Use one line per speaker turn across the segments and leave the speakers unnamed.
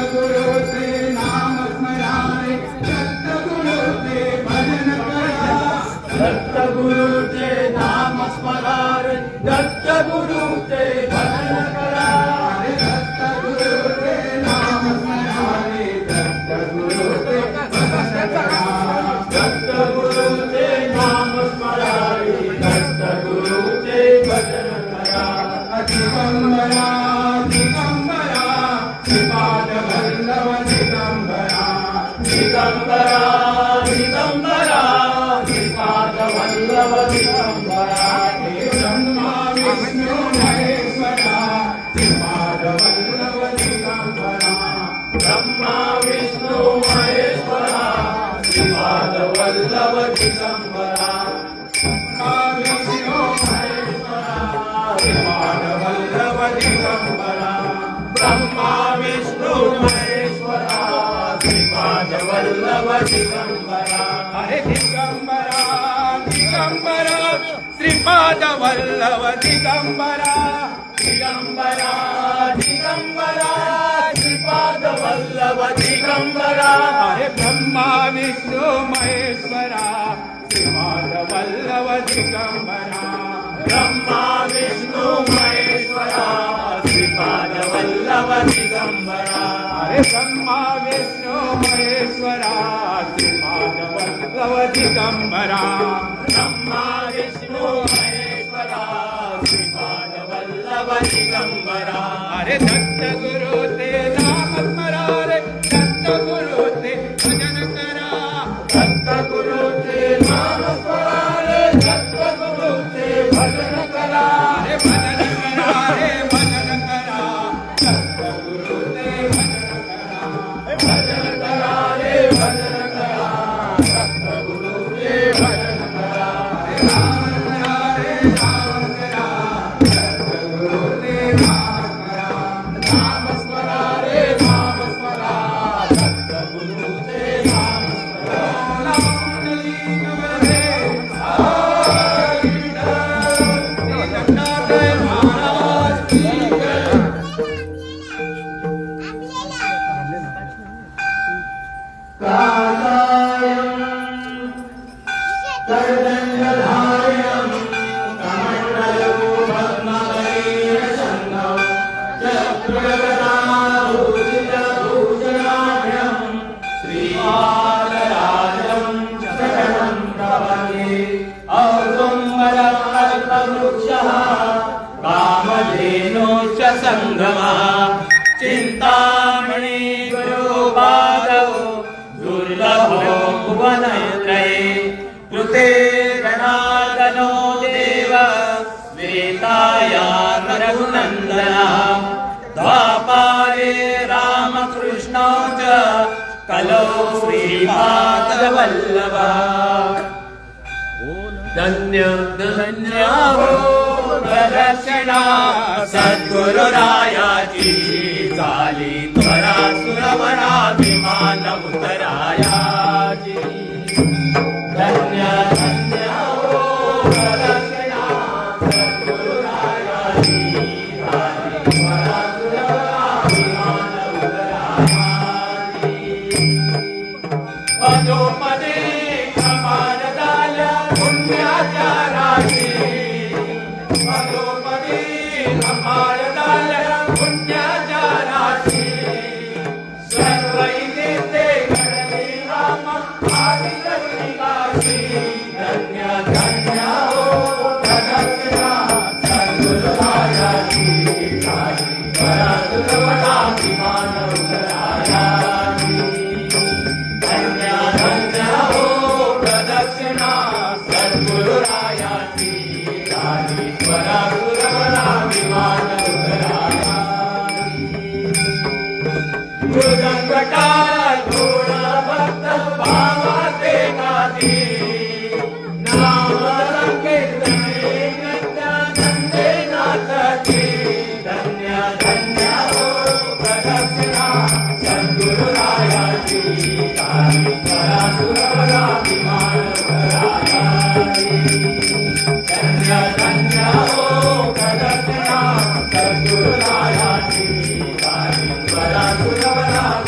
दत्तगुरुचे नाम स्मरारे दत्तगुरुचे भजन करा दत्तगुरुचे नाम स्मरारे दत्तगुरुचे भजन करा दत्तगुरुचे नाम स्मरारे दत्तगुरुचे भजन करा दत्तगुरुचे नाम स्मरारे दत्तगुरुचे भजन करा दिगंबरा दिगंबरा श्रीपाद वल्लभ दिगंबरा दिगंबरा दिगंबरा श्रीपाद वल्लभ दिगंबरा ब्रह्मा विष्णु महेश्वरा श्रीपाद वल्लभ दिगंबरा ब्रह्मा विष्णु महेश्वरा श्रीपाद वल्लभ दिगंबरा ब्रह्मा विष्णु महेश्वरा श्रीपाद वल्लभ दिगंबरा हरे दिगंबरा दिगंबरा श्रीपाद वल्लभ दिगंबरा दिगंबरा दिगंबरा श्रीपाद वल्लभ दिगंबरा हरे ब्रह्मा विष्णु महेश्वरा श्रीपाद वल्लभ दिगंबरा ब्रह्मा विष्णु महेश्वरा श्रीपाद वल्लभ दिगंबरा हरे ब्रह्मा विष्णु महेश्वरा श्रीपाद वल्लभ दिगंबरा ब्रह्मा विष्णु महेश्वरा श्रीपाद वल्लभ दिगंबरा हरे दत्तगुरु ते नाम स्मरारे दत्तगुरुचे भजन करा दत्तगुरु ते नाम स्मरारे दत्तगुरुचे भजन करा हरे भजन करा रे भजन करा दत्तगुरुचे भजन करा भजन करा रे भजन करा दत्तगुरुचे भजन करा राम करा रे राम करा दत्तगुरुचे नाम करा नाम स्मरा रे नाम स्मरा दत्तगुरुचे नाम स्मरा कामधेनुश्च संगमा चिंतामणि गुरुपादौ दुर्लभो भुवनत्रये कृते गणार्दनो देव वेतायान रघुनन्दना द्वापारे रामकृष्णौ च कलौ श्रीपादवल्लभः धन्य धन्य हो प्रदक्षिणा सद्गुरुरायाची झाली त्वरा सुरवराभिमान उतरायाची धन्य धन्य हो प्रदक्षिणा सद्गुरुरायाची झाली त्वरा सुरवराभिमान उतरायाची पदोपदे कमान झाल्या पुण्याच्या राशी पदोपदी कमाल झाल्या पुण्याच्या राशी सर्व इथे घडली राम आदि काशी धन्य धन्य हो प्रदक्षिणा सद्गुरुरायाची झाली त्वरा सुरवराभिमान उतरायाची धन्य धन्य हो प्रदक्षिणा सद्गुरुरायाची झाली त्वरा सुरवराभिमान उतरायाची मृदंगटात थोडा भक्त भावाचे गाती नाम संकीर्तने गद्या धन्य नाथाची धन्य धन्य हो प्रदक्षिणा सद्गुरुरायाची झाली त्वरा सुरवराभिमान उतरायाची धन्य धन्य हो प्रदक्षिणा सद्गुरुरायाची झाली त्वरा सुरवराभिमान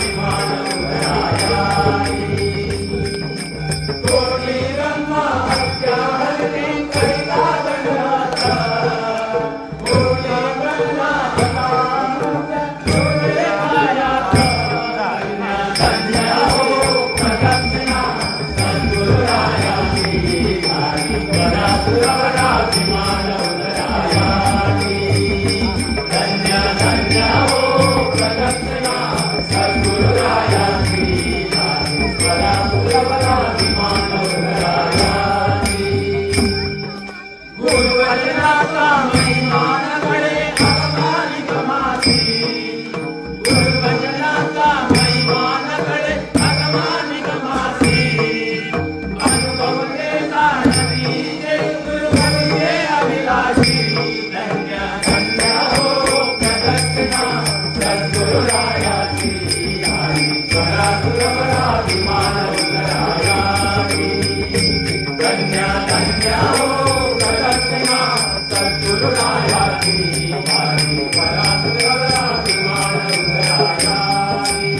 पराशुरवरा विमान उदरायाली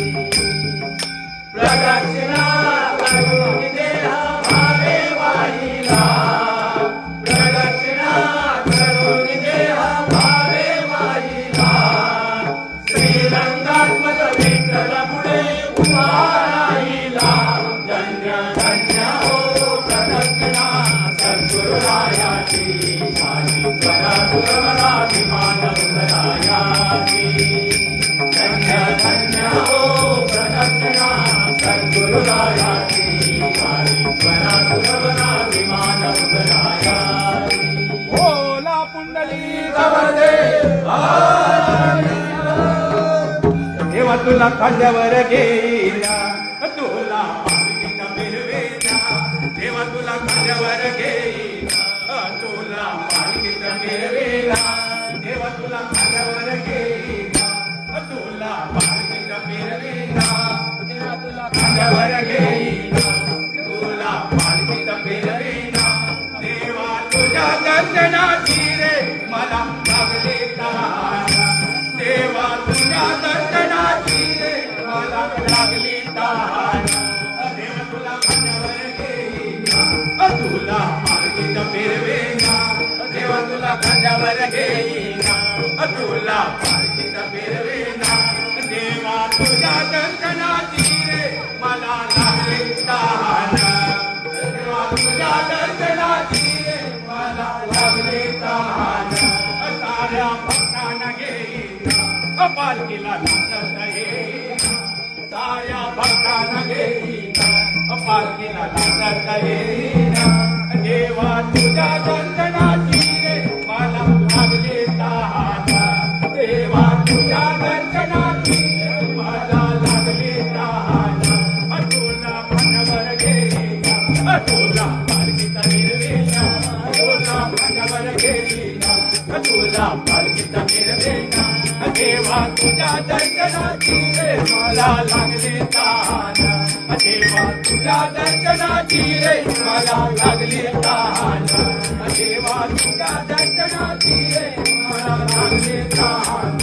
प्रदक्षिणा करून देह भावे वाहिला प्रदक्षिणा करून देह भावे वाहिला श्रीरंगात्मक विठ्ठल पुढे उभा राहिला धन्य धन्य हो प्रदक्षिणा सद्गुरुरायाची झाली पराशुरवरा विमान उदरायाली धन्य धन्य हो प्रदक्षिणा सद्गुरुरायाची झाली पराशुरवरा विमान उदरायाली
ओला पुंडली
गवदे
देवा तुला खांद्यावर घेईला तुला पालखीत फिरवेला देवा तुला खांद्यावर घेईला तुला पालखीत फिरवेला देवा तुला खांद्यावर घेईला तुला पालखीत फिरवेला देवा तुला खांद्यावर घेईला तुला पालखीत फिरवेला देवा तुझ्या दर्शनाची रे मला लागले तहान देवा तुझ्या दर्शनाची रे मला लागली तहान देवा तुला खांद्यावर घेईना तुला पालखीत फिरवेना देवा तुला खांद्यावर घेईना तुला पालखीत फिरवेना देवा तुझ्या दर्शनाची रे मला लागली तहान देवा तुझ्या दर्शनाची रे मला लागले तहान साऱ्या भक्तांना घेईना पालखीला नाचता येईना साऱ्या भक्तांना घेईना पालखीला नाचता येईना देवा तुझ्या दर्शनाची रे मला लागले तहान देवा तुझ्या दर्शनाची रे मला लागले तहान तुला खांद्यावर घेईना तुला पालखीत फिरवेना तुला खांद्यावर घेईना तुला पालखीत फिरवेना देवा तुझ्या दर्शनाची रे मला लागले तहान देवा तुझ्या दर्शनाची रे मला लागले तहान देवा तुझ्या दर्शनाची रे मला लागले तहान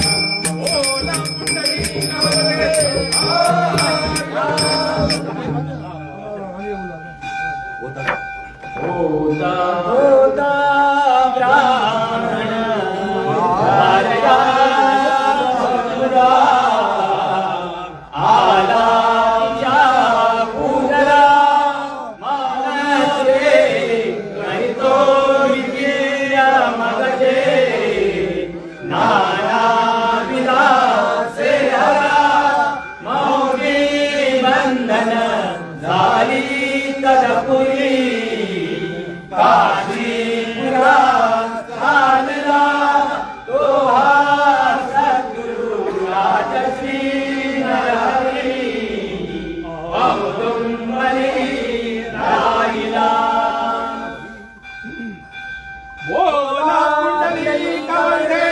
ओला पुंडली
होता होता ब्राह्मण भारया आला या पूजला मानसे नाही तो विद्या मगजे नाना विलासे हरा मौनी बंधन झाली तदपुरी काशीपुरा स्थानला तो हा सद्गुरु राजश्री नरहरी औदुंबरी राहिला
ओला पुंडली कावडे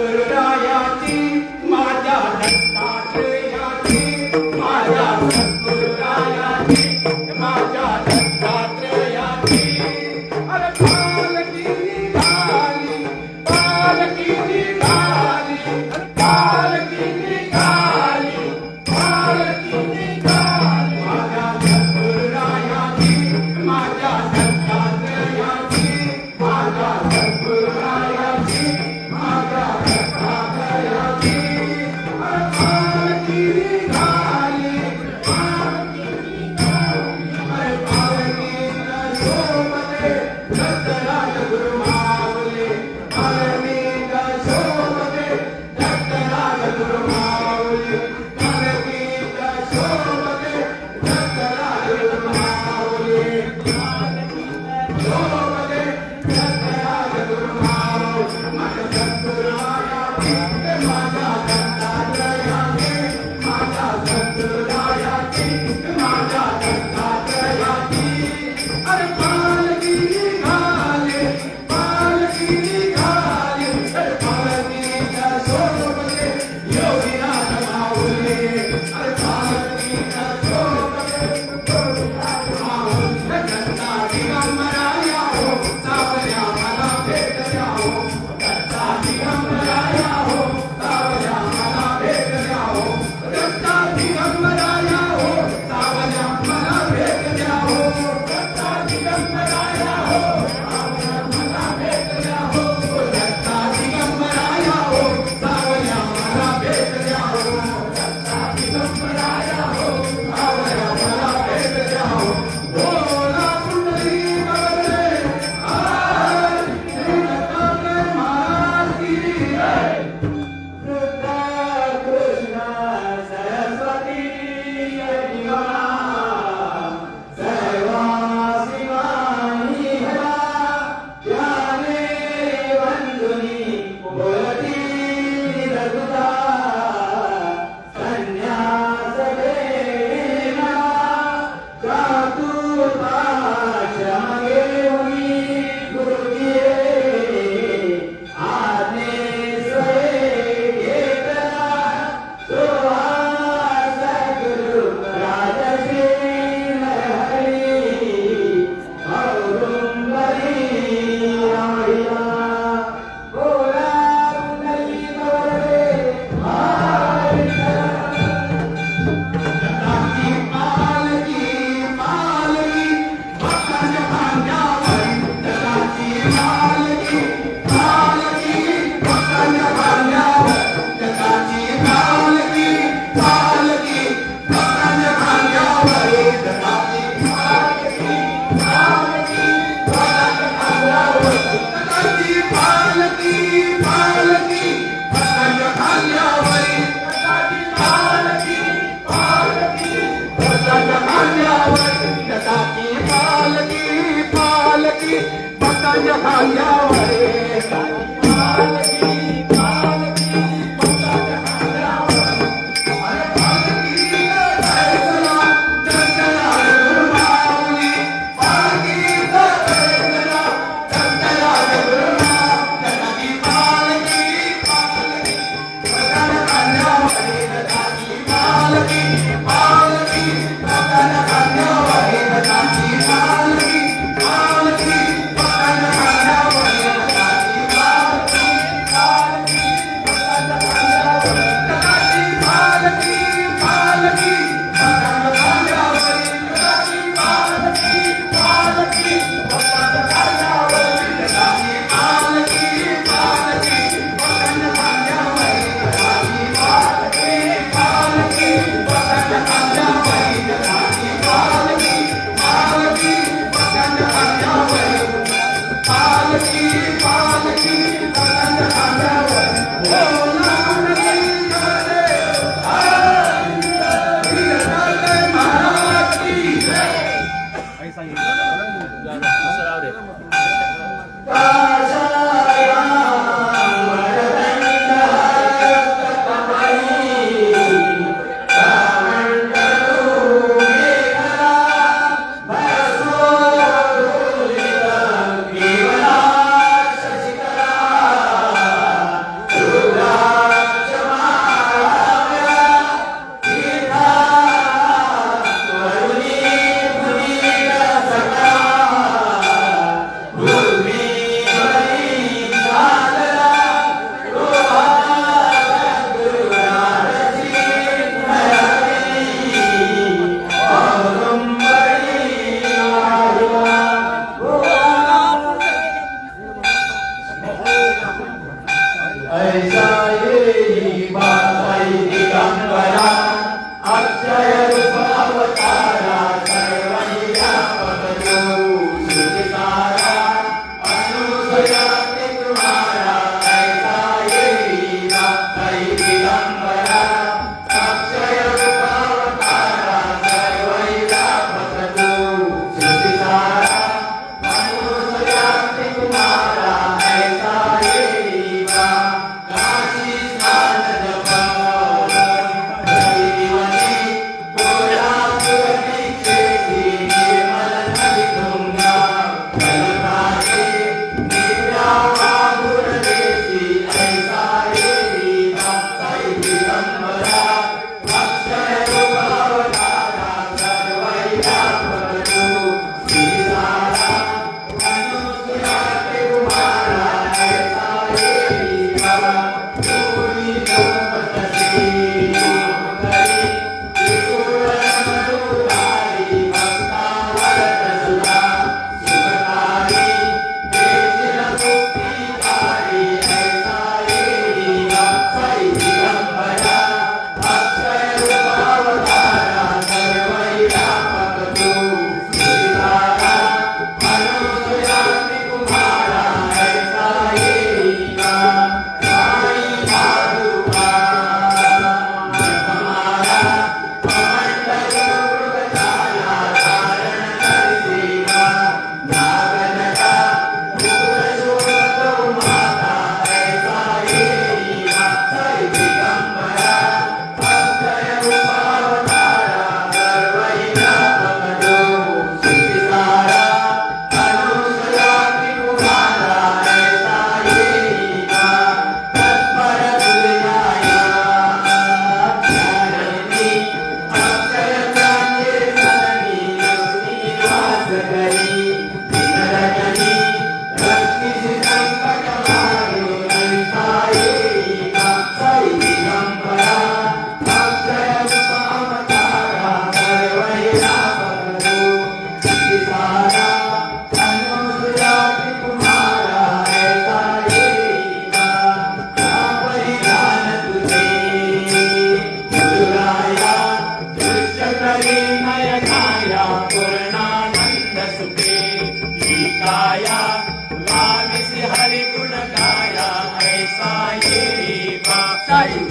सद्गुरुरायाची माझ्या दत्तात्रेयाची माझ्या सद्गुरुरायाची माझ्या दत्तात्रेयाची अरे पालकी निघाली पालकी निघाली अरे पालकी निघाली पालकी निघाली माझ्या सद्गुरुरायाची माझ्या दत्तात्रेयाची माझ्या सद्गुरुरायाची माझ्या दत्तात्रेयाची अरे पालकी निघाली अरे पालकीच्या शोभते दत्तराज गुरु माऊली पालकीच्या शोभते दत्तराज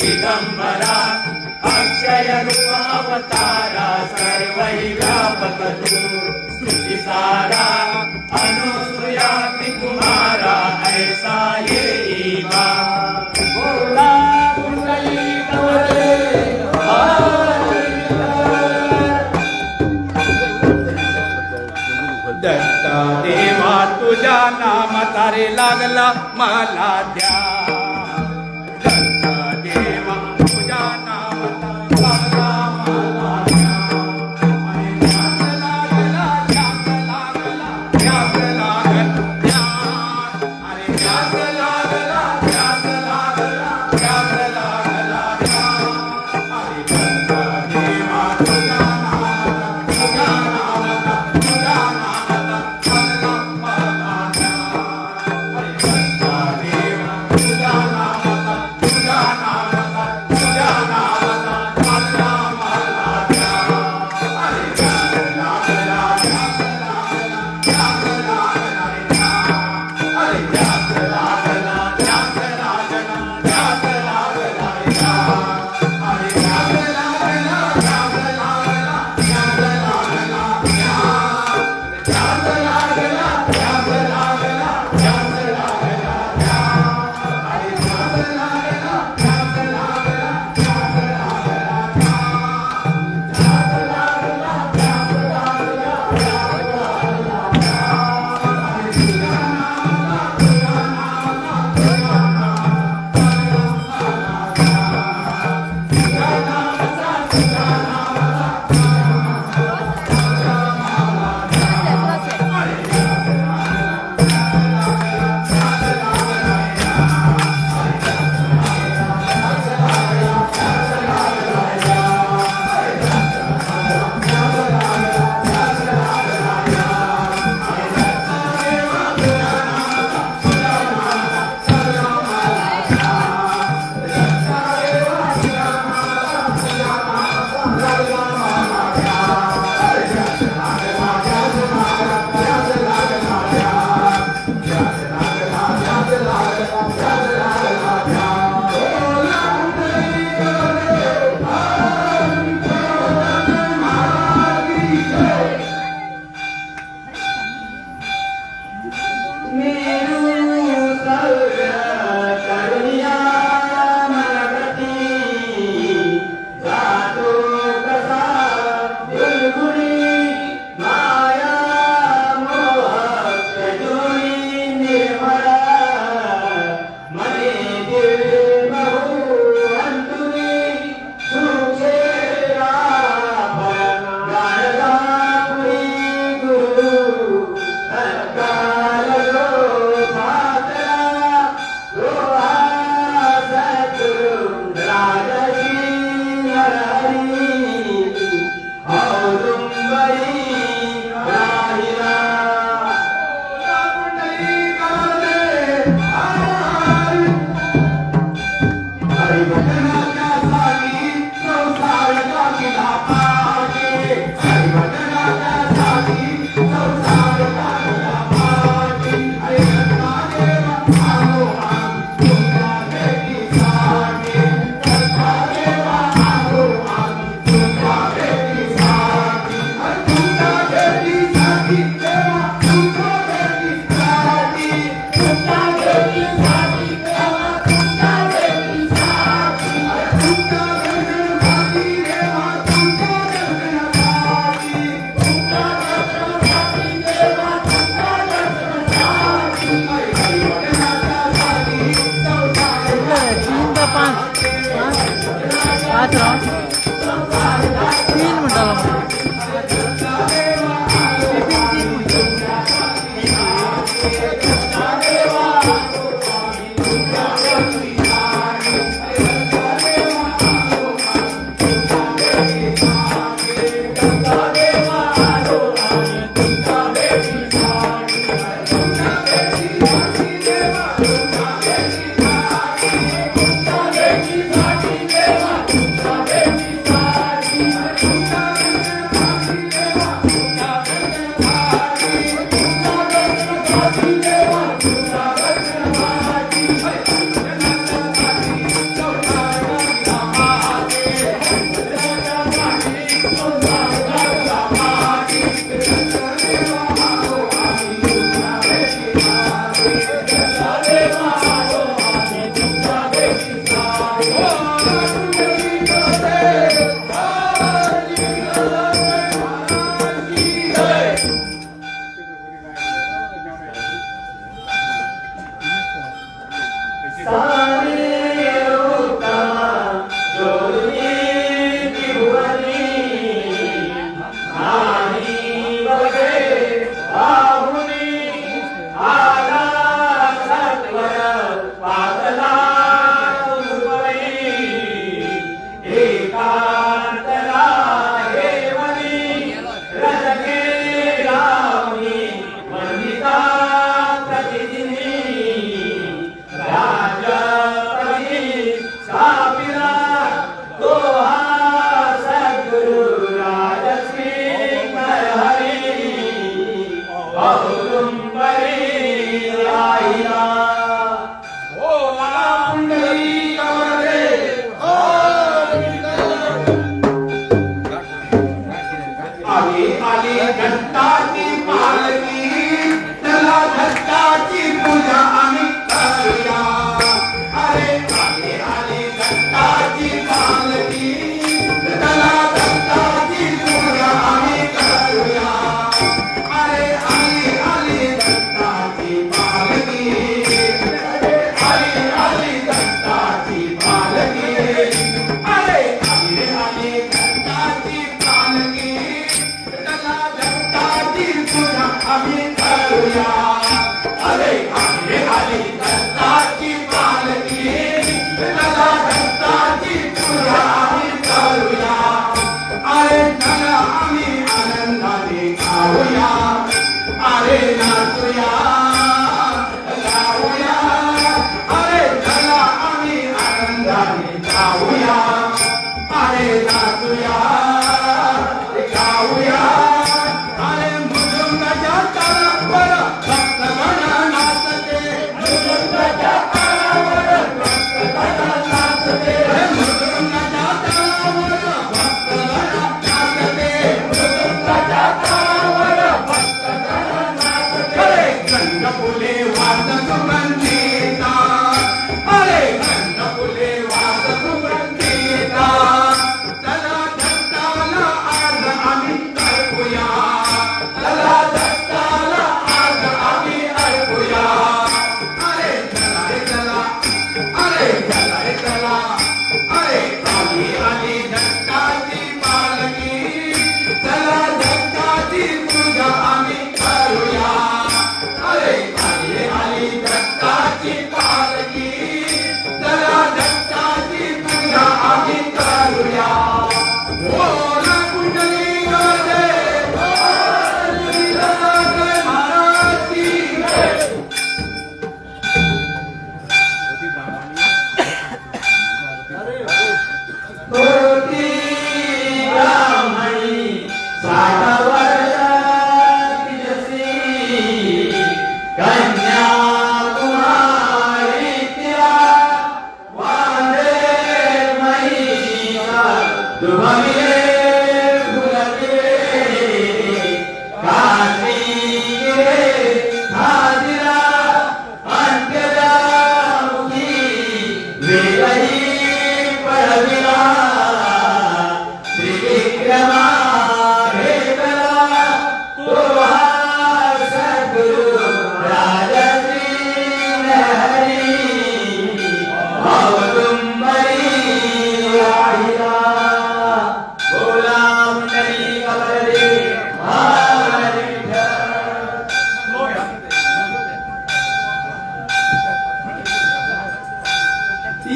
दिगंबरा अक्षय रूप अवतारा सर्वहि व्यापक तू स्तुतिसारा अनुसूया कुमारा ऐसा येईगा बोला कुंडली नवरे दत्ता देवा तुझ्या नाम तारे लागला मला द्या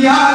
या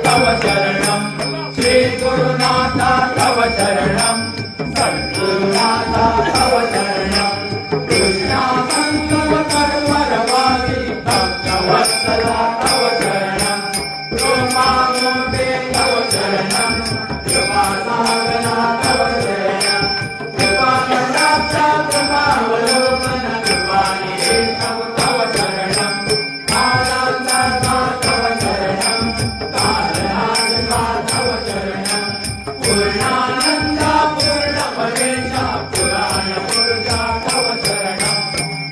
तव शरणं श्री गुरुनाथा तव शरणं सद्गुरुनाथा तव शरणं कृष्णा संगम कर्मरवासी भक्तवत्सला तव शरणं कृपामूर्ते तव शरणं कृपासागरा तव शरणं कृपाकटाक्ष कृपावलोकन कृपानिधे तव शरणं आनन्ददा तव शरणं कालनाशका तव शरणं पूर्णानन्दा पूर्णपरेशा पुराणपुरुषा तव शरणं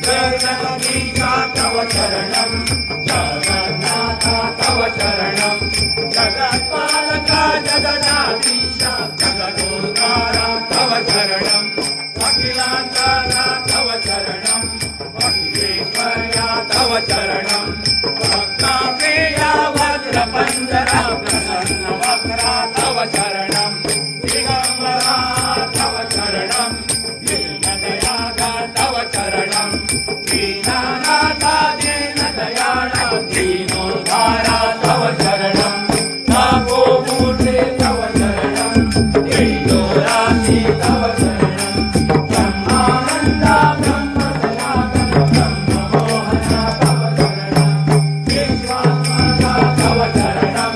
जगदीशा तव शरणं जगन्नाथा तव शरणं जगत्पालका जगदाधीशा जगदोद्धारा तव शरणं अखिलांतरा तव शरणं अखिलेश्वर्या तव शरणं भक्ताप्रिया वज्रपञ्जरा प्रसन्न वक्रा तव शरणं दिगम्बरा तव शरणं दीनदयाला तव शरणं दीनानाथा दीनदयाळा दीनोद्धारा तव शरणं तपोमूर्ते तव शरणं तेजोराशि तव शरणं ब्रह्मानन्दा ब्रह्मदयागण ब्रह्ममोहना तव शरणं विश्वात्मका तव शरणं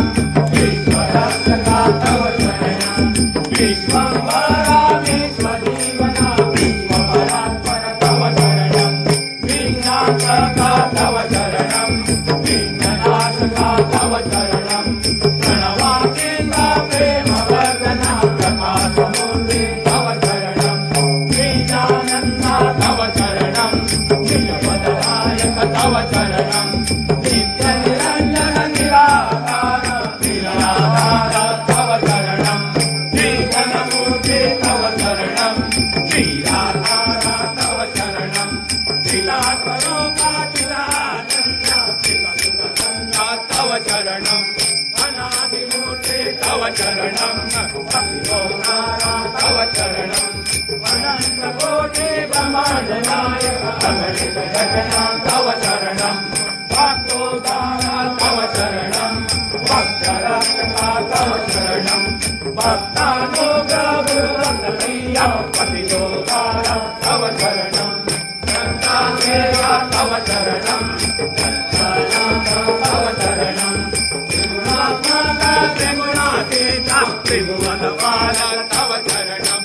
विश्वरक्षका तव शरणं विश्वम्भरा विश्वजीवना विश्वपरात्पर तव शरणं विघ्नाशका तव शरणं विघ्ननाशका तव शरणं प्रणवातीता प्रेमवर्धना प्रकाशमूर्ते तव शरणं बीजानन्दा तव शरणं निजपददायक तव शरणं नित्यनिरञ्जन निराकार निराधार तव शरणं श्रीधनमूर्ते तव शरणं श्रीराधारा तव शरणं श्रीलात्मरूपा चिदानन्दा शिवसुखसन्धा तव शरणं अनादिमूर्ते तव शरणं अखिलोद्धारा तव शरणं अनन्तकोटि ब्रह्माण्डनायक अगणित घटना तव शरणं भक्तोद्धारा तव शरणं भक्तरक्षका तव शरणं भक्तानुग्रहवृन्दप्रिया पतितोद्धारा तव शरणं दत्तात्रेया तव शरणं दत्तानाथ तव शरणं त्रिगुणात्मका त्रिगुणातीता त्रिभुवनपाला तव शरणं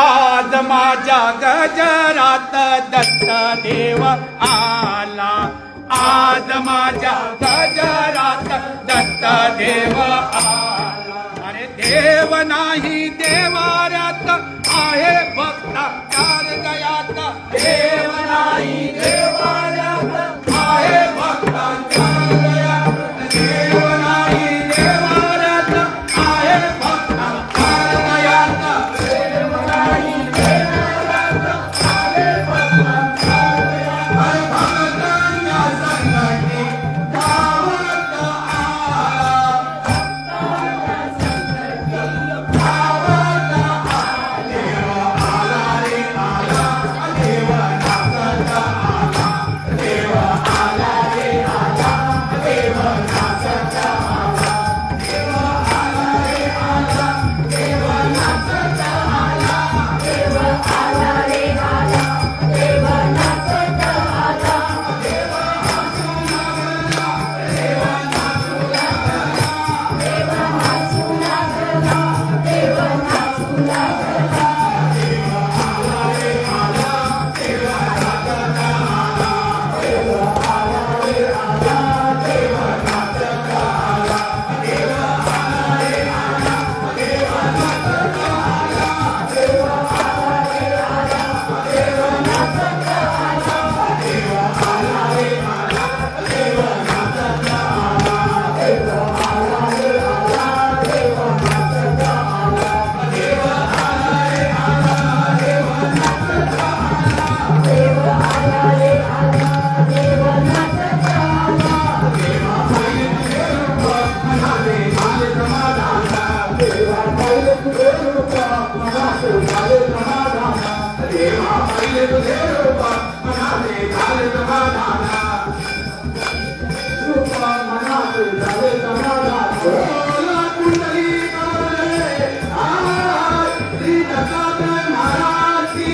आज माझ्या गजरात दत्त देव आला आज माझ्या गजरात दत्त देव आला अरे देव नाही देवाऱ्यात आहे भक्ता चार गयात देव नाही देवाऱ्यात आहे भक्ता चार गयात देव नाही
बोला कुंडली कावळे आज श्री दत्तात्रय महाराज की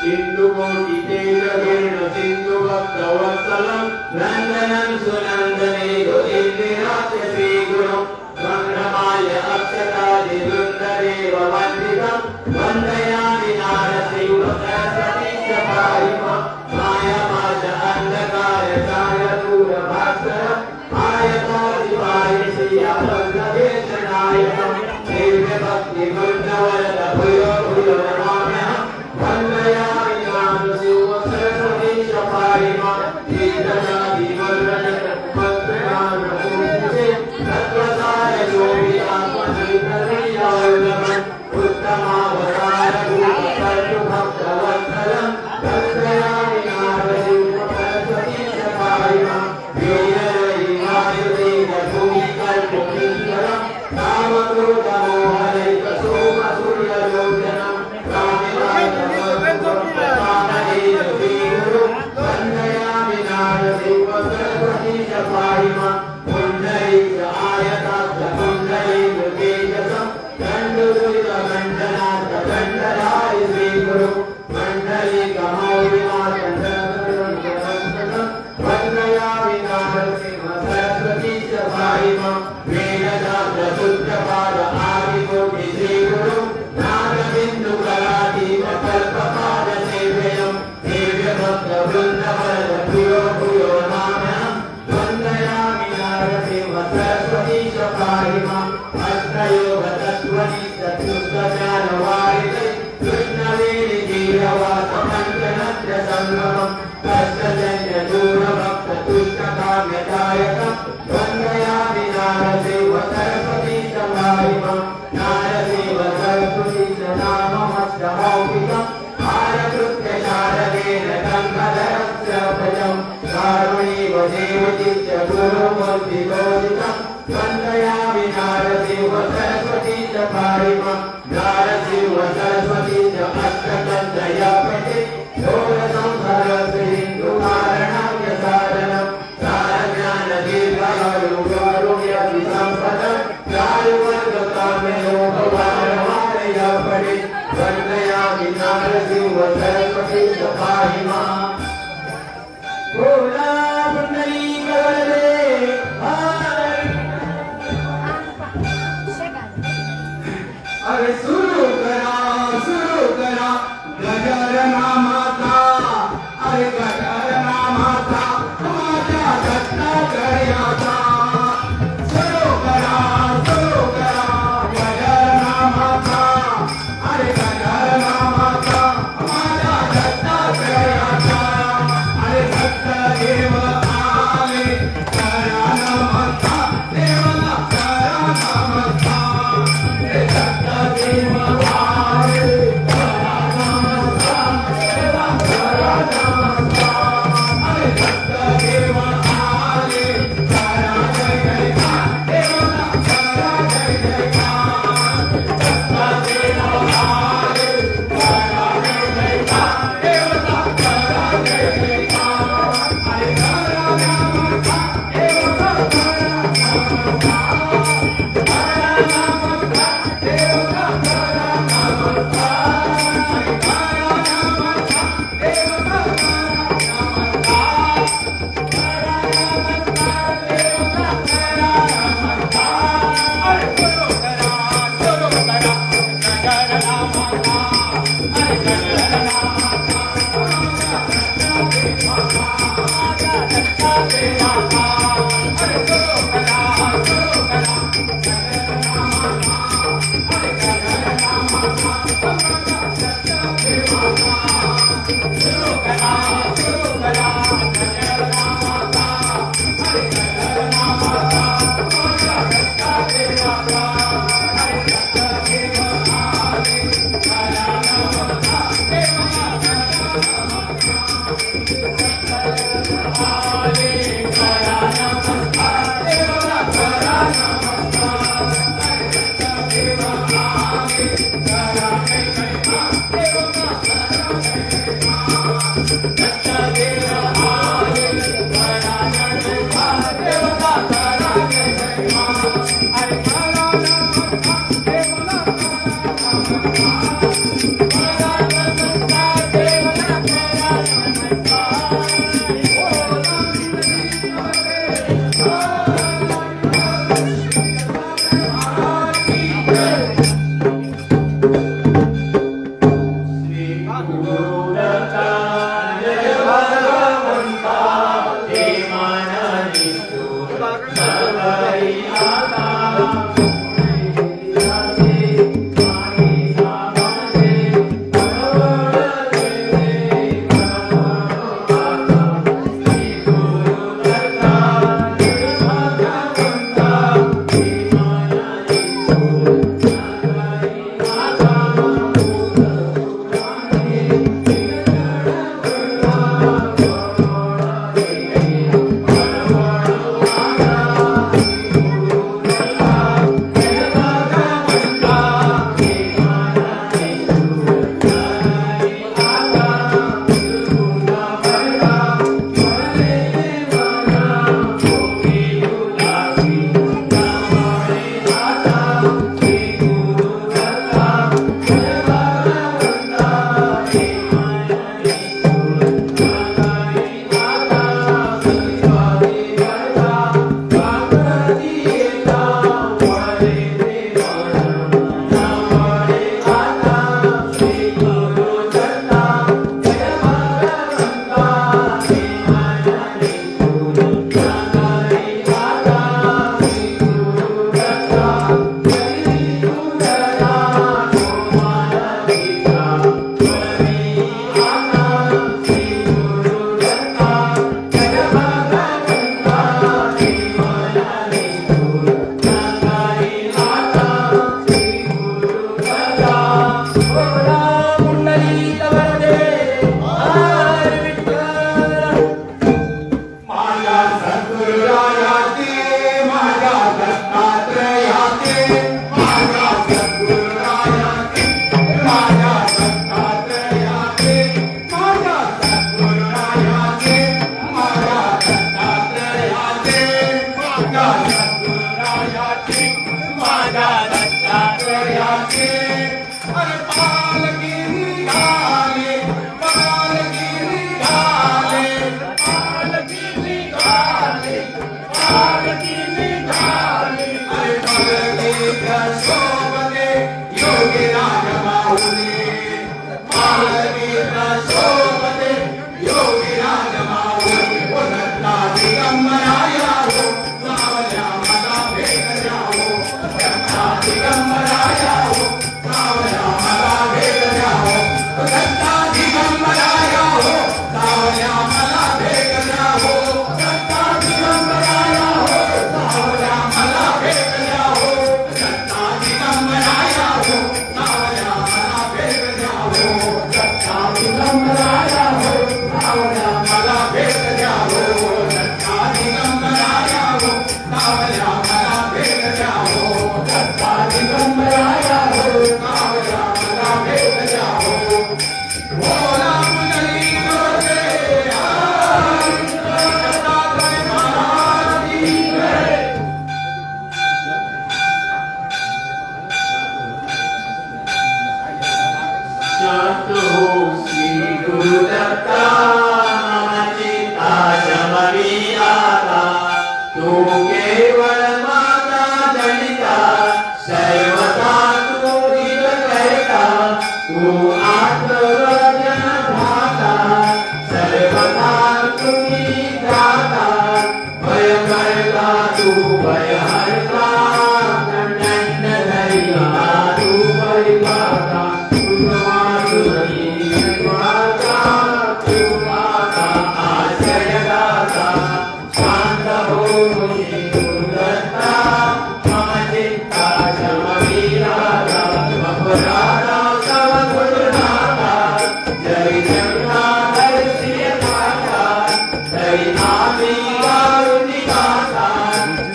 सिंधु कोटि तेज वीर्ण सिंधु भक्त वत्सलम नंदनं सुनंदने इंदिराच श्री गुरु वंदमाय अक्षतादि वृंददेव वंदितम वंदयामि नारसिंह सरस्वती च पाहिमा माया माज अंधकार छाय दूर भास्कर आयतादिवाय श्रिया भद्रदेशनायकम दिव्य भक्ति वृंदवरद भूयो भूयो नमाम्यहम् वंदयामि नारसिंह सरस्वती च पाहिमा तीर्थजाति वरद मंत्रयान पूजिते तत्वसार योगी आत्मनिर्भरीय वल्लभम् उत्तमावतार भूत कर्तु भक्त वत्सलम् वंदयामि नारसिंह सरस्वती च पाहिमा वीररहि वायुदेव भूमि कल्प किंकरम् कामक्रोध मोहरहित सोम सूर्यलोचनम् वंदयामि नारसिंह सरस्वती च पाहिमा पुण्डरीक आयताक्ष पुण्डरीक तेजसं दण्डुसुत मण्डनाथ दण्डधारि श्रीगुरु मण्डलीक मौलिमातन्दं वंदयामि नारसिंह सरस्वती च पाहिमा वेददात शुद्धपाद आदिकोटि श्रीगुरु नागबिन्दु कलातीत कल्पपाद सेव्यं दिव्य भक्त वृन्दवरद भूयो भूयो नमाम्यहम् वंदयामि नारसिंह सरस्वती च पाहिमा अष्टयोग तत्त्वनिष्ठ चतुष्टज्ञान वारिधे कृष्णवेणि जीववास पञ्चनद्य संगमम् कष्टजन्य दूर भक्त तुष्ट काम्यदायकम् वंदयामि नारसिंह सरस्वती च पाहिमा नारसिंह सरस्वती च नाममष्टमौलिकम् आरकृत्य शारदेन गङ्गाधरस्य भजम् कारुणीव देवती च गुरुमूर्तिगोदितम् वंदयामि नारसिंह सरस्वती च पाहिमा नारसिंह सरस्वती च अष्टकन्दयपटे षोडशंहरस्य हिन्दुकारणस्य साधनम् सारज्ञानदीर्घायुगारुण्यसम्पदम् चारुवर्गकाम्ययोगवारवारयपटे वंदयामि नारसिंह सरस्वती च पाहिमा भोला पुंडलीक वरदे
अरे सुरू करा गजर नामाचा अरे गजर नामाचा माझ्या दत्तात्रयाचा सुरू करा गजर नामाचा अरे गजर नामाचा माझ्या दत्तात्रयाचा अरे दत्त देव आले करा नमस्ता देवाला करा नमस्ता हे दत्त देव आले करा नमस्ता देवा करा नमस्ता अरे दत्त देव आले करा जय जयकार देवाला करा जय जयकार दत्त देव आले करा जय जयकार देवाला करा जय जयकार अरे करा नमस्ता देवाला करा नमस्ता
भयहरता दंड धरिया तू परिपाता तू माधुरी माता तू माता आश्रयदाता शांत होशी गुरुदत्ता मम चित्ता शमवीराता अपराधा तव गुरुनाथा जय जगन्नाथ श्रीनाथा जय आमी कारुणी गाथा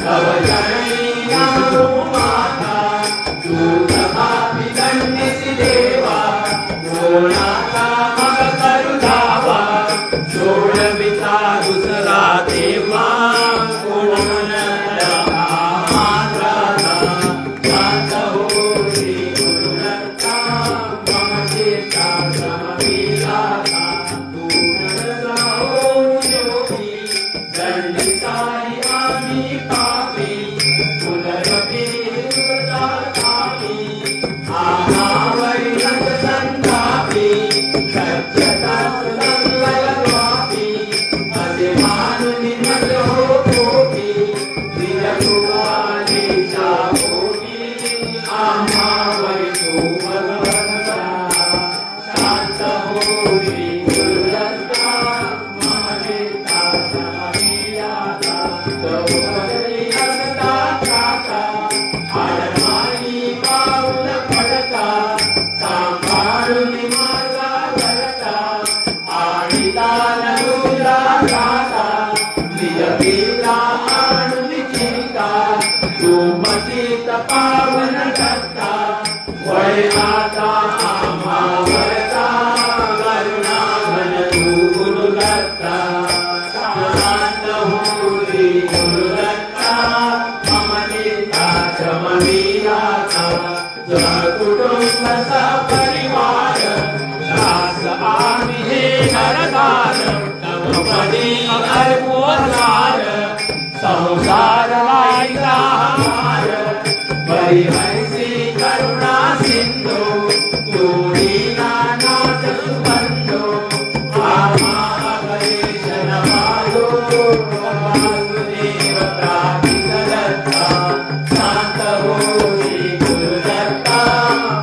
तव जननी नामो माता दूत पापी दंडिसी देवा गोनाथा मग करुणावा सोडविता दुसरा देवा कोण म्हणता मात्राचा शांत होशी गुरुदत्ता मम चित्ता समविलाता पूर्णता होऊन योगी दंडिसाई आम्ही पापी पुनरपी सुखदातापी आहावरी संतापी सत्यताच संगलवापी असे मानुनी नजो कोटी विरकुवालीचा कोटी आहावरी तू भगवंता शांत होशी गुरुदत्ता मम चित्ता समविलाता चौपदरी असता त्राता आडमानी पाऊल पडता सांभाळून मार्गा धरता आणिता नरुला गाता नियमिता आणून चिंता तू मतीत पावन करता वय आता आम्हा वरता करुणा घन तू गुरुदत्ता शांत होशी गुरुदत्ता मम चित्ता शमविलाता सहकुटुंब सपरिवार दास आम्ही हे नरदार तव पदी अर्पोद्धार संसार वाईचा हार परिहंसी करुणा सिंधू तू दीनानाथ बंधू आम्हा गणेशन माधो वासुदेव प्रातिदत्ता शांत होशी गुरुदत्ता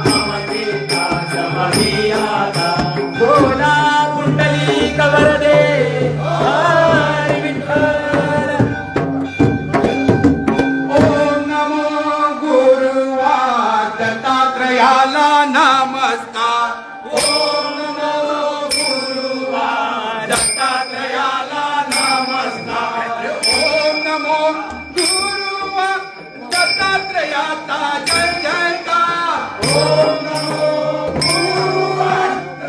मम चित्ता समविलाता बोला पुंडलिक वरदे हरी विठ्ठल
ओम नमो गुरुवा दत्तात्रयाला नमस्कार. ओम नमो गुरुवा दत्तात्रयाला नमस्कार. ओम नमो गुरुवा दत्तात्रयाचा जय जयकार. ओम नमो गुरुवा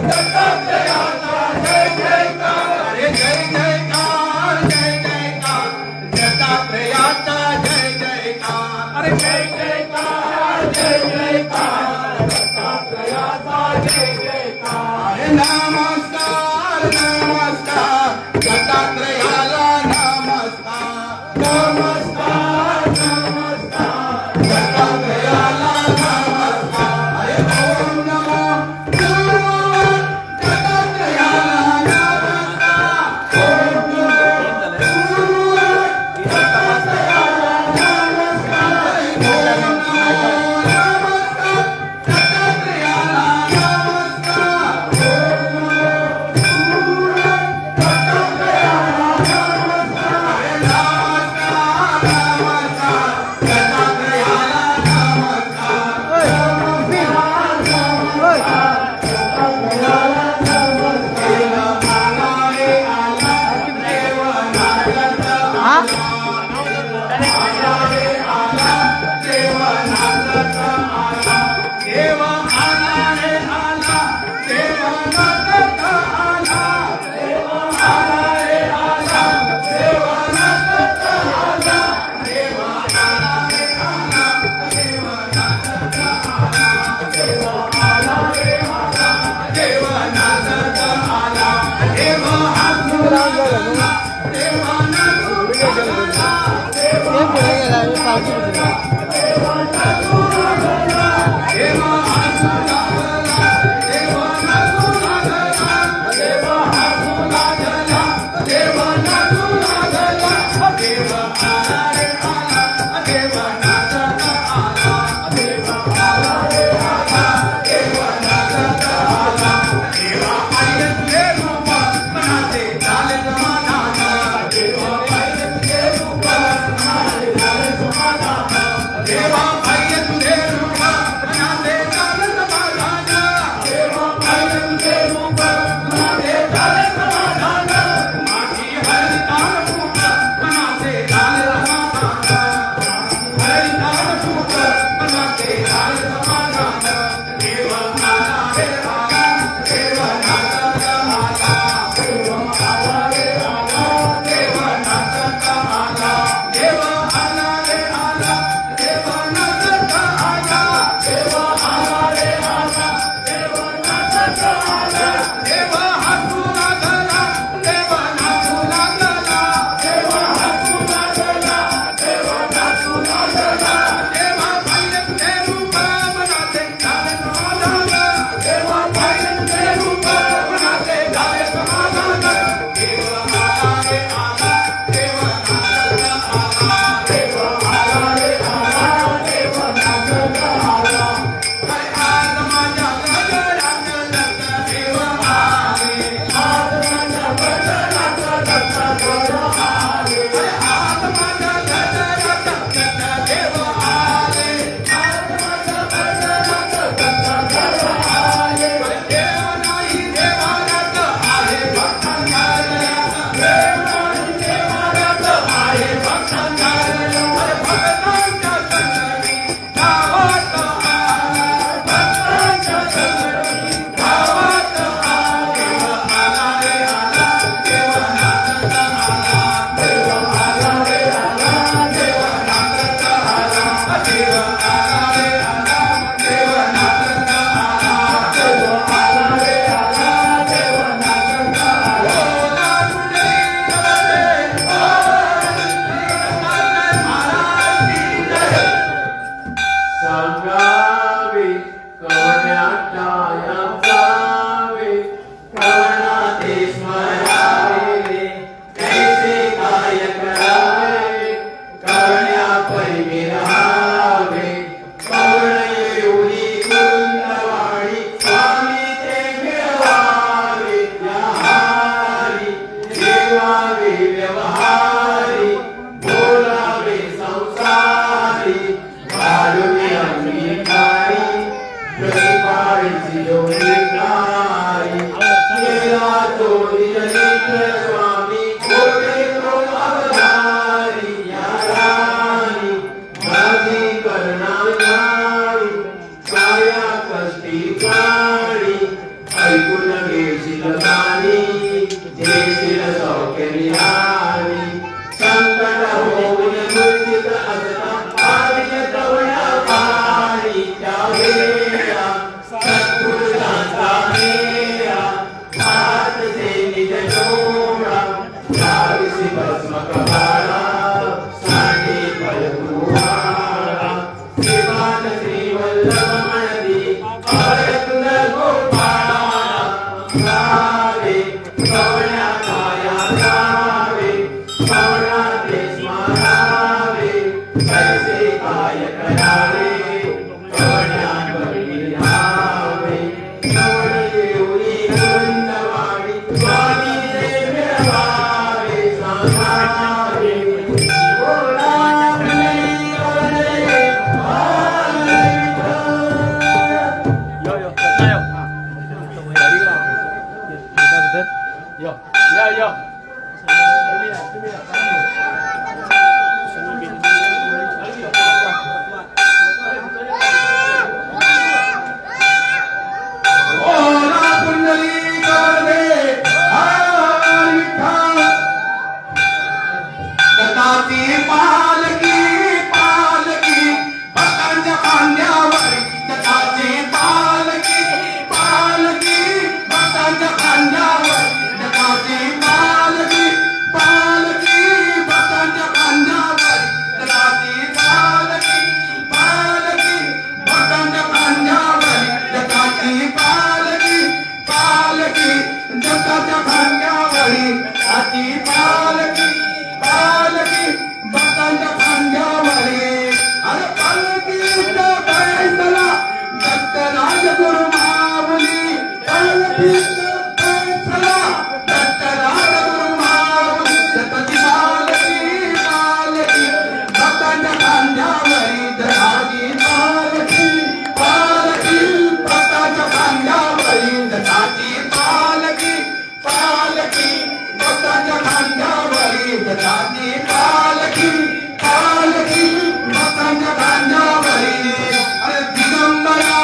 दत्तात्रयाचा जय जयकार. अरे जय जयकार जय जयकार दत्तात्रयाचा जय जयकार. अरे जय जयकार जय जयकार दत्तात्रयाचा जय जयकार. अरे नमस्कार नमस्कार दत्तात्रयाला नमस्कार. नमस्कार नमस्कार दत्तात्रयाला नमस्कार. अरे ओम नमो गुरुवा दत्तात्रयाला नमस्कार. ओम नमो गुरुवा दत्तात्रयाला नमस्कार. ओम नमो नमस्कार दत्तात्रयाला नमस्कार. ओम नमो गुरुवा दत्तात्रयाला नमस्कार. अरे नमस्कार नमस्कार दत्तात्रयाला
देवा पाहिजे तुझे रूप मनाचे झाले समाधान देवा पाहिजे तुझे रूप मनाचे झाले समाधान माझी हरिताल रूप मनाचे झाले समाधान हरिताल रूप मनाचे झाले समाधान देव आला रे आला देव नाचत आला देव आला रे आला देव नाचत आला देव आला रे आला देव नाचत आला देव आला रे आला देव नाचत आला देव हसू लागला देव नाचू लागला देव हसू लागला देव नाचू लागला देव पाहिजे तुझे रूप मनाचे झाले समाधान देव पाहिजे तुझे रूप मनाचे झाले समाधान देव आला रे आला देव नाचत आला देव आला रे आला देव नाचत आला हरे आज माझ्या गजरात दत्त देव आले आज माझ्या गजरात दत्त देव आले हरे आज माझ्या गजरात दत्त देव आले आज माझ्या गजरात दत्त देव आले देव नाही देवारात आहे भक्तांगल्यात देव नाही देवारात आहे भक्तांगल्यात हरे भक्तांच्या संगती गावात आला भक्तांच्या संगती गावात आला देव आला रे आला देव नाचत आला देव आला रे आला देव नाचत आला देव आला रे आला देव नाचत आला देव आला रे आला देव नाचत आला बोला कुंडली गवळे महाराज की जय
सांगावे कवण्याच्या या जावे कवनाते स्मरावे कैसे काय करावे कवण्या पै राहावे कवण येऊनी कुंदवाडी स्वामी ते मिळवावे या हारी देवावे व्यवहारी बोलावे संसारी वाढवे अंगीकारी प्रतिपाळीची जोडीकारी केला तो निजनित्र स्वामी कोटे तो अवधारी या राणी माझी करणारी काया कष्टी प्राणी ऐकून घेशील गाणी जेशील सौख्य निहारी संकट होऊन मूर्तीत असता आर्य कवण्या पाणी त्या वेळा सत्पुरुषांचा मेळा हात से निज डोळा लाविसी भस्म कपाळा साठी फलकुहाळा श्रीमान श्रीवल्लभ म्हणती अभयतुल गोपाळा गावे कवण्या काया गावे कवणाते स्मरावे कैसे काय करावे कवण्यापरी राहावे कवण येऊनी कुंदवाडी स्वामी ते मिळवावे सांगावे बोला कुंडली गवळे
बोला कुंडली गवळे हर विठ्ठल दत्ताची पालकी पालकी भक्तांच्या खांद्यावर दत्ताची पालकी पालकी भक्तांच्या खांद्यावर दत्ताची पालकी पालकी भक्तांच्या खांद्यावर दत्ताची पालकी पालकी भक्तांच्या खांद्यावर दत्ताची पालकी पालकी दत्ताच्या खांद्यावरी दत्ताची पालकी पालकी भक्तांच्या खांद्यावरी अरे पालकीचा फैसला दत्त राजगुरु माऊली पालकीचा फैसला दत्त राजगुरु माऊली दत्ताची पालकी पालकी भक्तांच्या खांद्यावरी पालखी पालखी भक्तांच्या खांद्यावरी अरे दिगंबरा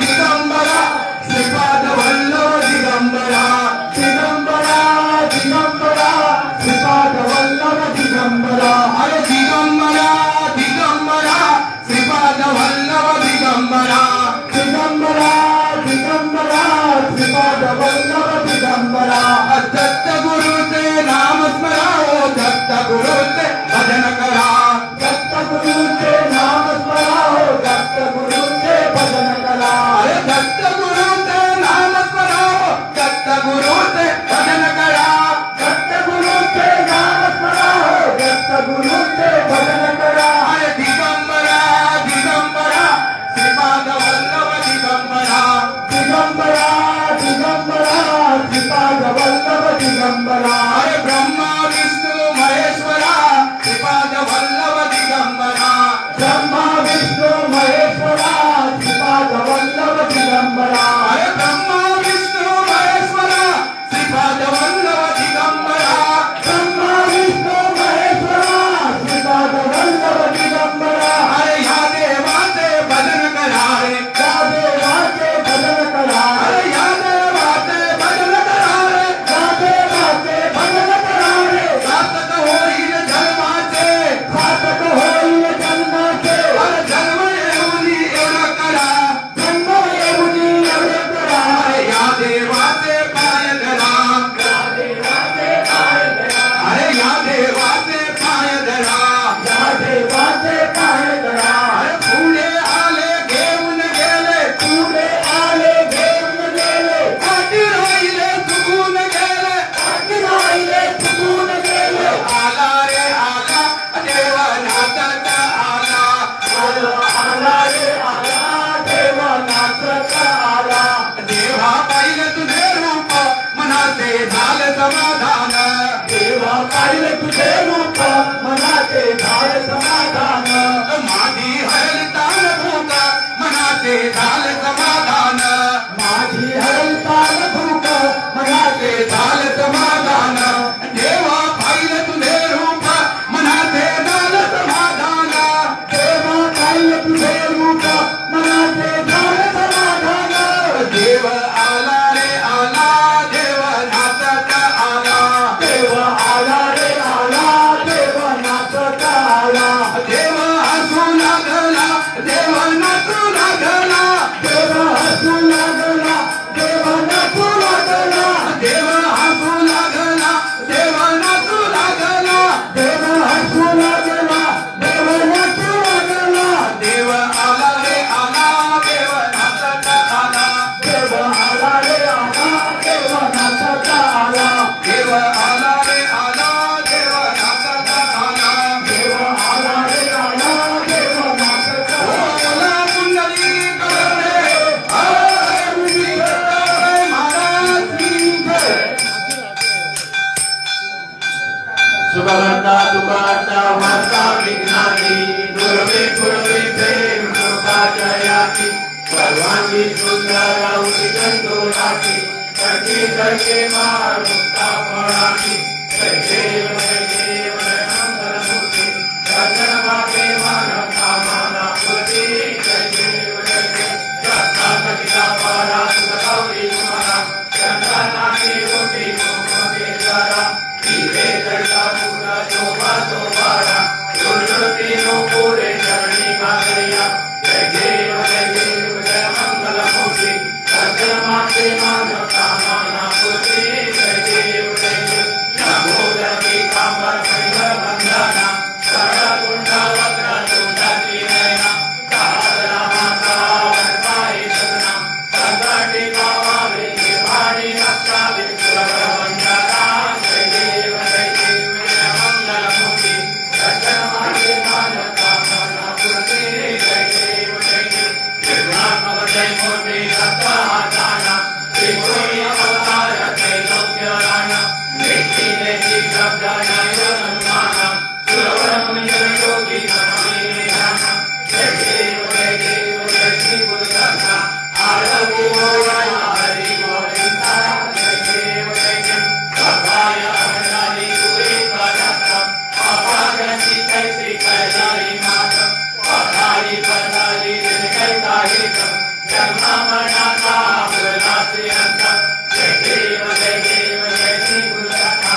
दिगंबरा श्रीपाद वल्लभ दिगंबरा दिगंबरा दिगंबरा श्रीपाद वल्लभ दिगंबरा अरे दिगंबरा दिगंबरा श्रीपाद वल्लभ दिगंबरा दिगंबरा दिगंबरा श्रीपाद वल्लभ दिगंबरा दत्त गुरुचे नाम स्मराओ दत्त गुरुचे भजन करा दत्त गुरुचे नाम स्मराओ दत्त गुरुचे भजन करा अरे दत्त गुरुचे नाम स्मराओ दत्त गुरुचे भजन करा दत्त गुरुचे नाम स्मराओ दत्त गुरुचे भजन करा अरे दिगंबरा दिगंबरा श्रीपाद वल्लभ दिगंबरा दिगंबरा दिगंबरा श्रीपाद वल्लभ दिगंबरा अरे ब्रह्मा विष्णु महेश्वरा श्रीपाद वल्लभ दिगंबरा ब्रह्मा विष्णु महेश्वरा श्रीपाद वल्लभ दिगंबरा अरे ब्रह्मा विष्णु महेश्वरा श्रीपाद वल्लभ दिगंबरा ब्रह्मा विष्णु महेश्वरा श्रीपाद वल्लभ दिगंबरा अरे या देवाचे भजन करा रे या देवाचे भजन करा अरे या देवाचे भजन करा रे या देवाचे भजन करा रे सार्थक होईल जन्माचे सार्थक होईल जन्माचे अरे जन्म येऊनी एवढं करा जन्म येऊनी एवढं करा अरे या देवाचे पाय धरा या देवाचे पाय धरा अरे या देवाचे पाय धरा या देवाचे पाय धरा अरे पुढे आले घेऊन गेले पुढे आले घेऊन गेले पाठी राहिले चुकून गेले पाठी राहिले चुकून गेले आला रे आला देवा नाचत आला आला रे आला देवा नाचत आला देवा पाहिलं तुझे रूप मनाचे झालं समाधान देवा पाहिलं तुझे रूप मनाचे झालं समाधान माझी हरताल भूक मनाचे झालं समाधान माझी हरताल भूक मनाचे झालं समाधान देवा पाहिलं तुझे रूप मनाचे झालं समाधान देवा पाहिलं तुझे रूप मनाचे झालं समाधान देव आला रे आला देव नाचत आला देव आला रे आला देव नाचत आला देव हसू लागला देव नाचू लागला देव हसू लागला देव नाचू लागला देव हसू लागला देव नाचू लागला देव हसू लागला देव नाचू लागला देव आला रे आला देव नाचत आला देव आला रे आला देव नाचत आला देव आला रे आला देव नाचत आला देव आला रे आला देव नाचत आला पुंडली करे हरे महाराज की जय
सुखमंता दुःखाचा वार्ता विज्ञानी दुर्वे पूर्वे प्रेम सुखाच्या याची सर्वांगी सुंदर उदितंतोराची करके करके मार मुक्ता फळाची जय देव जय मंगलमूर्ती दर्शन मागे मानव कामना पूर्ती जय देव दत्ता कटिला पारा सुख गौरी कुमारा चंद्रनाथी रोटी मोहकेश्वरा दिवे जळता पूरा शोभा शोभारा दुर्लती नो पुरे शरणी कागरिया जय देव जय मंगलमूर्ती दर्शन मागे मानव कामना पूर्ती जय देव नमोदरी कांबर कैंगर बंधना सरळ कुंडा वक्र तुंडाची नयना साधना माता वनपाई सदना संकटी गावावे वाणी नक्षा विश्वर वंदना जय देव जय मंगलमूर्ती दर्शन मागे मानव कामना पूर्ती जय देव निर्मात्मक जय मूर्ती दत्ता हाताना त्रिपुरी अवतार त्रैलोक्य राणा नेती नेती शब्द नयन माना सुरवर मुनिजन योगी नमामि निधाना जय देव जय श्री गुरुदत्ता आरती गोराया हरि गोविंदा जय देव जय सभाय अवनानी सुरे करता मरणाचा आपला श्रीअंत जय देव जय देव जय श्री गुरुदत्ता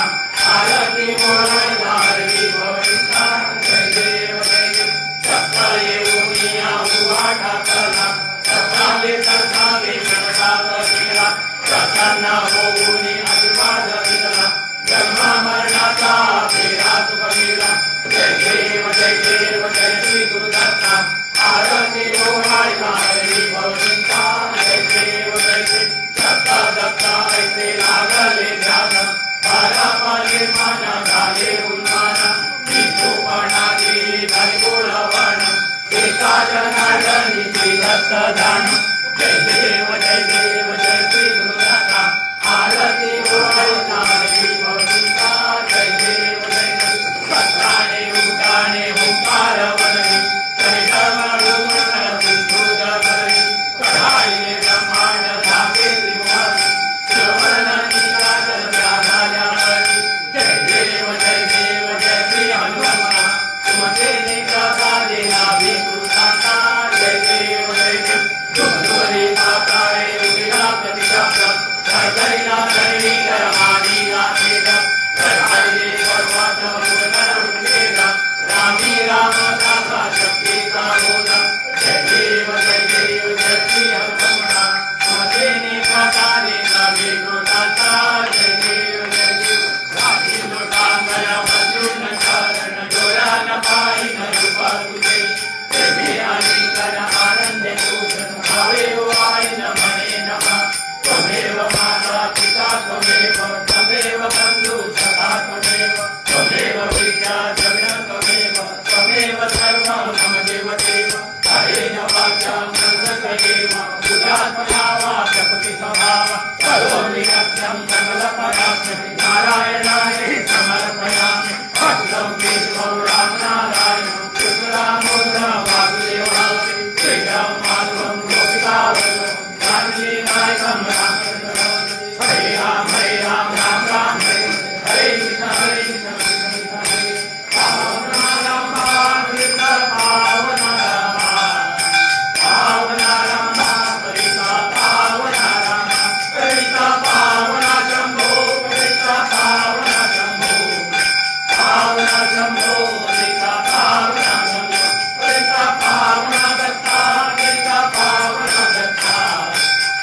आरती बोलाय आरती गोविंदा जय देव जय देव चक्कर येऊन या उभा टाकला चक्राले सरसावे कडकात दिला चक्रांना होऊन आशीर्वाद दिला जन्म मरणाचा फेरा चुकविला जय देव जय देव जय श्री गुरुदत्ता आरती बोलाय आरती गोविंदा जय देव जय देव दत्ता दत्ता ऐसे लागले ध्यान बारा पाले माना झाले उन्माना विठूपणाची झाली गोळवण एका जनार्दनी श्री दत्त दान जय देव जय देव जय श्री गुरुदत्ता आरती बोलाय आरती गोविंदा जय देव जय देव सत्राणे उठाणे ओंकार वदनी चरितमळू मंडळ सिंधुज करणी कढाईले ब्रह्मांड धागे त्रिभुवन श्रवण निराजन झाल्या हळदी जय देव जय देव जय श्री हनुमा तुमचे निग्रह देना भिकृतांना जय देव जय देव तुमरी आकारे उदिरा प्रतिशब्द धरधरीला धरणी करमानी गाठेद कढाईले पर्वत मुदकर उठेद रामी रामदासा शक्तीचा बोध जय देव जय देव जय श्री हनुमा तुमचे निग्रह देना भिकृतांना जय देव जय देव राधी लोटांगण वजून शरण जोरान पायी रूप तुझे प्रेमी आणि कर आनंद भूषण भावे वाईन म्हणे नमः त्वमेव माता पिता त्वमेव त्वमेव बंधू सखा त्वमेव त्वमेव विद्या जगन त्वमेव त्वमेव सर्व मम देव देव हरेण वाचां संसर्गेव पूजात्मना वा प्रकृति स्वभाव करोमि नित्यं सकल पराक्रमि नारायणाय समर्पयामि भक्तं विष्णुं रामनारायणं कृष्णदामोदरं वासुदेवाय प्रियं माधवं गोपिकावल्लभं जानकी नायकं रामचन्द्रं हरे राम राम राम हरे हरे कृष्ण कृष्ण कृष्ण हरे पावना राम कृष्ण पावना राम पावना राम परिता पावना राम परिता पावना शंभो परिता पावना शंभो पावना शंभो परिता पावना शंभो परिता पावना दत्ता परिता पावना दत्ता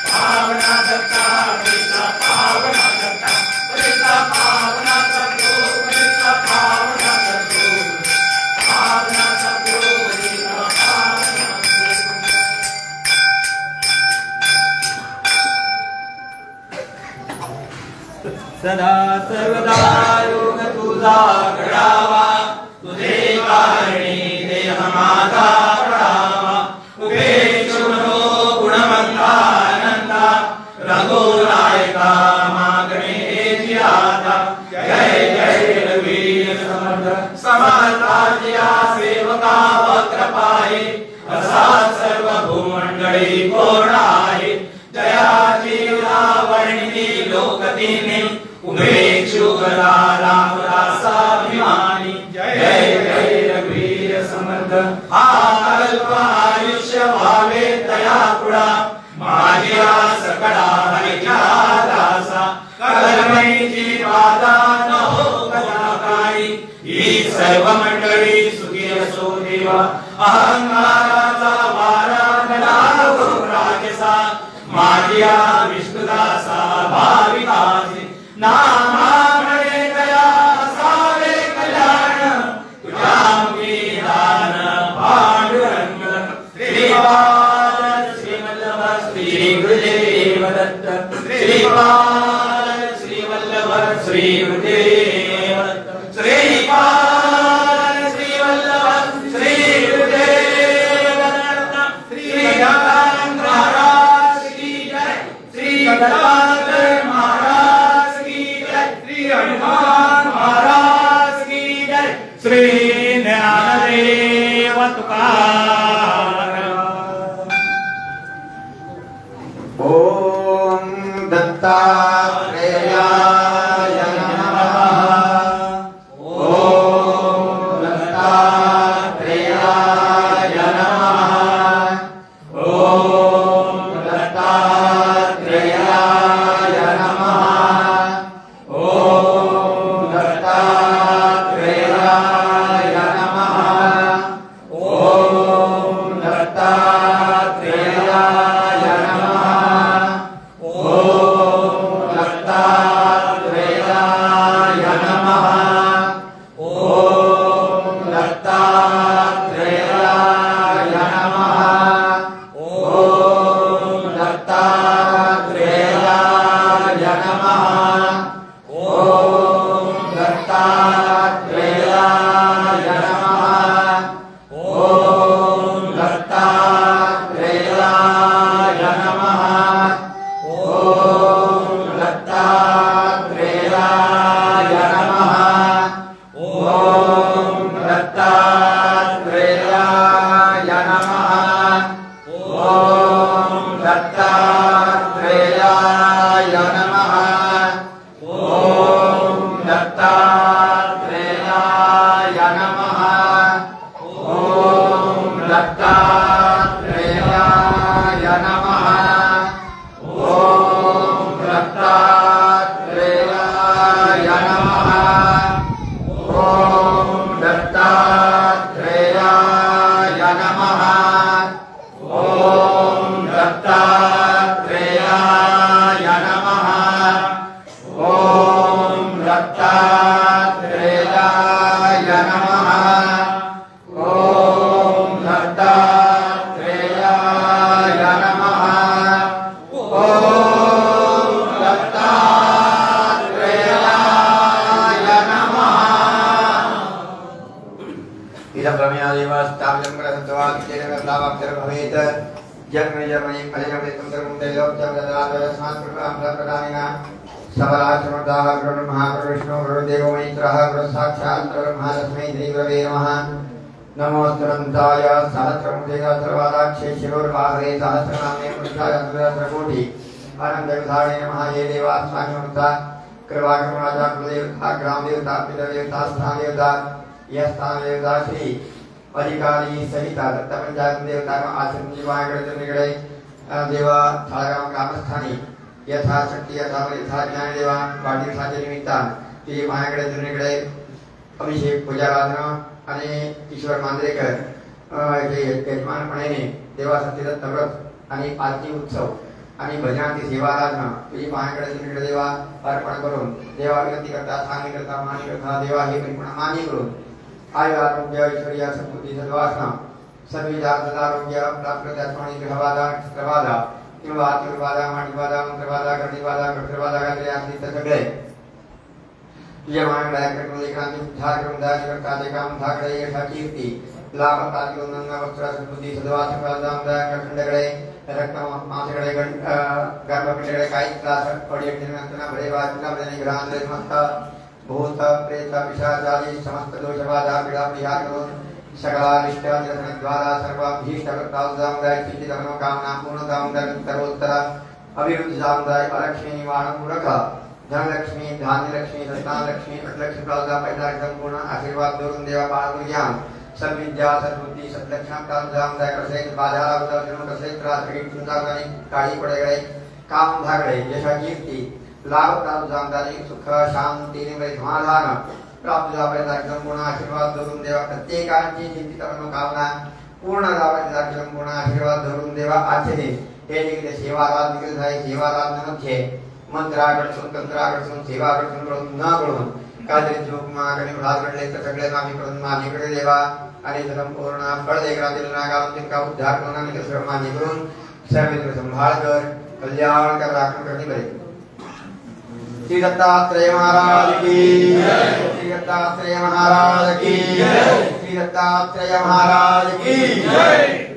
पावना दत्ता परिता पावना दत्ता परिता पावना सद्गुरु परिता पावना सद्गुरु पावना सद्गुरु परिता पावना
सदा सर्वदा योग तुझा घडावा तुझे कारणी देह माझा पडावा उपेक्षुनो गुणवंता अनंता रघुनायका मागणे आता जय जय रघुवीर समर्थ समर्थाच्या सेवका वक्रपाये असा सर्व भूमंडळी कोण आहे जयाची वर्णिनी लोकतीने उमेक्षुगला रामदासाभिमानी जय जय रघुवीर समर्थ हा अल्प आयुष्य व्हावे तया पुढा माझ्या सकळा हरिच्या दासा कलमईची बाधा न हो कथा काही ही सर्व मंडळी सुखी असो देवा अहंकाराचा वारा न लागो राजसा माझ्या विष्णुदासा भाविकासी नामामुळे दया सारे कल्याण तुझ्या मुखी दान पांडुरंग श्रीपाद श्रीवल्लभ श्री गुरुदेव दत्त श्रीपाद श्रीवल्लभ श्री गुरुदेव दत्त श्रीपाद श्रीवल्लभ श्री गुरुदेव दत्त श्री गजानन महाराज की जय श्री गजानन महाराज की जय श्री हनुमान महाराज की जय श्री ज्ञानदेव तुकाराम
ओम दत्तात्रेयाय नमः ओम दत्तात्रेयाय नमः ओम दत्तात्रेयाय नमः ॐ दत्तात्रेयाय नमः ॐ दत्तात्रेयाय नमः ॐ दत्तात्रेयाय नमः ॐ दत्तात्रेयाय नमः ॐ दत्तात्रेयाय नमः ॐ दत्तात्रेयाय नमः ॐ दत्तात्रेयाय नमः ॐ दत्तात्रेयाय नमः ॐ दत्तात्रेयाय नमः इदं ब्रह्मयादेवास्ताव्यं ग्रहत्वादित्येन भवेत् जन्मजन्मनि फलनिवृत्तं धर्मं दैलोक्यं ददातस्मात्प्रदानिना सबलाचमदाः ब्रह्मः विष्णु गुरुदेवो महेश्वरः गुरुसाक्षात् ब्रह्म तस्मै श्रीगुरवे नमः नमोऽस्तुरन्ताय सहस्रमुखेन सर्वादाक्षे शिरोर्वाहरे सहस्रनामे पुरुषाय सहस्रकोटि अनन्तविधाने नमः ये देवास्वामिमुक्ता कृपाकर्मराजा कुलदेवता ग्रामदेवता पितृदेवता स्थानदेवता यस्थानदेवता श्री अधिकारी सहित दत्तपंचायत देवता आश्रम निवासगणे देवा थाळगाव ग्रामस्थानी यथाशक्ती यथा ज्ञान देवा वाढदिवसाच्या निमित्तान ती माझ्याकडे जुनीकडे अभिषेक पूजाराधना आणि ईश्वर मांजरेकर यजमानपणाने देवासाठी दत्तव्रत आणि आरती उत्सव आणि भजनाची सेवाराधना तुझी माझ्याकडे जुनीकडे देवा अर्पण करून देवा विनंती करता सांगणी करता मानी करता देवा हे परिपूर्ण मान्य करून आयु आरोग्य ऐश्वर्य समृद्धी सद्वासना सर्वविधा आरोग्य प्राप्त त्याचप्रमाणे ग्रहबाधा शस्त्रबाधा किंवा आतिर्बाधा मांडबाधा मंत्रबाधा गर्दीबाधा कर्तबाधा गात्री असली तर सगळे तुझ्या मानगडाकडे लेखनांची उद्धार करून दायकर्ता काम धाकडे यशा कीर्ती लाभ प्राप्ती नंगा वस्त्र समृद्धी सद्वासना खंडकडे रक्त मासेकडे गर्भपिंडकडे काही त्रास पर्यटन भरे वाचना भरे ग्रहांतरे समस्त भूत प्रेत पिशाचादी समस्त दोषबाधा पीडा परिहार करून सकलानिष्ट निरसनद्वारा सर्वाभीष्ट कर्ताउदामदाय चित्त मनोकामना पूर्णकामदाय उत्तरोत्तर अभिवृद्धि सामदाय अलक्ष्मी निवारण मूलक धनलक्ष्मी धान्यलक्ष्मी संतानलक्ष्मी अष्टलक्ष्मी प्राप्ता पैदा संपूर्ण आशीर्वाद दोरून देवा पाळतो ज्ञान सद्विद्या सद्बुद्धी सद्लक्षण प्राप्तामदाय कसे बाधा उदाहरण कसे त्रास चिंता करणे काळी पडेगळे काम धागडे यशा कीर्ती लाभ प्राप्तामदाय सुख शांती निमय समाधान प्राप्त झाल्याचा संपूर्ण आशीर्वाद धरून देवा प्रत्येकाची चिंतित मनोकामना पूर्ण झाल्याचा संपूर्ण आशीर्वाद धरून देवा आचरे हे देखील सेवाराध देखील आहे सेवाराधनामध्ये मंत्राकडसून तंत्राकडसून सेवाकडसून करून न करून काहीतरी जोक मागणी भाग घडले तर सगळे मागे करून माझ्याकडे देवा आणि संपूर्ण फळ देखील नागावून तिनका उद्धार करून आणि सर्व मागे करून सर्व संभाळ कर कल्याण कर राखण करणे बरे श्री दत्तात्रेय महाराज की श्री दत्तात्रेय महाराज की श्री दत्तात्रेय महाराज की